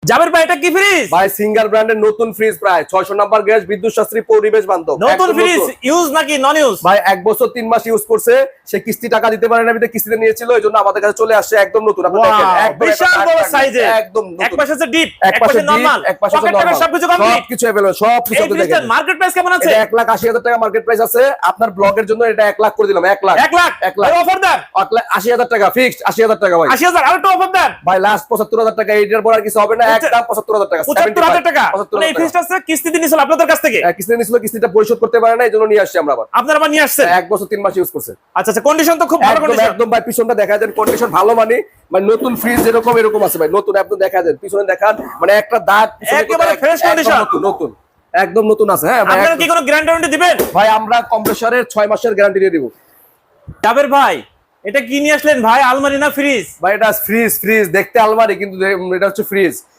জাবের ভাই এটা কি ফ্রিজ? ভাই সিঙ্গার ব্র্যান্ডের নতুন ফ্রিজ, প্রায় 600 নাম্বার গ্যাস, বিদ্যুৎ সাশ্রয়ী, পরিবেশ বান্ধব নতুন ফ্রিজ ইউজ নাকি নন ইউজ? ভাই 1 বছর 3 মাস ইউজ করছে, সে কিস্তি টাকা দিতে পারে না, কিস্তিতে নিয়েছিল, এইজন্য আমাদের কাছে চলে আসছে একদম নতুন। আপনি দেখেন একদম বিশাল বড় সাইজে, একদম এক পাশে আছে ডিপ, এক পাশে নরমাল, এক পাশে নরমাল, সবকিছু কমপ্লিট, সবকিছু अवेलेबल, সবকিছু এই আপনি ফ্রিজটার দেখেন। মার্কেট প্রাইস কেমন আছে? এটা 1,80,000 টাকা মার্কেট প্রাইস আছে। আপনার ব্লগের জন্য এটা 1 লাখ করে দিলাম। 1 লাখ 1 লাখ 1 লাখ অফার দেন। 80,000 টাকা ফিক্সড, 80,000 টাকা ভাই, 80,000 আর একটা অফার দেন ভাই লাস্ট 75,000 টাকা, এইটার পর আর কিছু হবে না, একদম 75,000 টাকা, 75,000 টাকা। মানে এই ফ্রিজটা কিস্তিতে নিছিল আপনাদের কাছ থেকে? কিস্তি নিছিল, কিস্তিটা পরিশোধ করতে পারে না, এইজন্য নিয়ে আসছি আমরা আবার। আপনারা আবার নিয়ে আসছেন? 1 বছর 3 মাস ইউজ করছে। আচ্ছা আচ্ছা, কন্ডিশন তো খুব ভালো একদম কন্ডিশন। একদম ভাই, পিছনটা দেখা দেন, কন্ডিশন ভালো, মানে নতুন ফ্রিজ যেরকম এরকম আছে ভাই, নতুন। আপনি দেখা দেন, পিছনে দেখান, মানে একটা দাগ একেবারে ফ্রেশ কন্ডিশন, নতুন নতুন, একদম নতুন আছে। হ্যাঁ ভাই, আপনারা কি কোনো গ্যারান্টি ওয়ারেন্টি দিবেন? ভাই আমরা কম্প্রেসরের 6 মাসের গ্যারান্টি দিয়ে দিব। জাবের ভাই এটা কি নিয়ে আসলেন ভাই? আলমারি না ফ্রিজ? ভাই এটা ফ্রিজ, ফ্রিজ দেখতে আলমারি কিন্তু এটা হচ্ছে ফ্রিজ।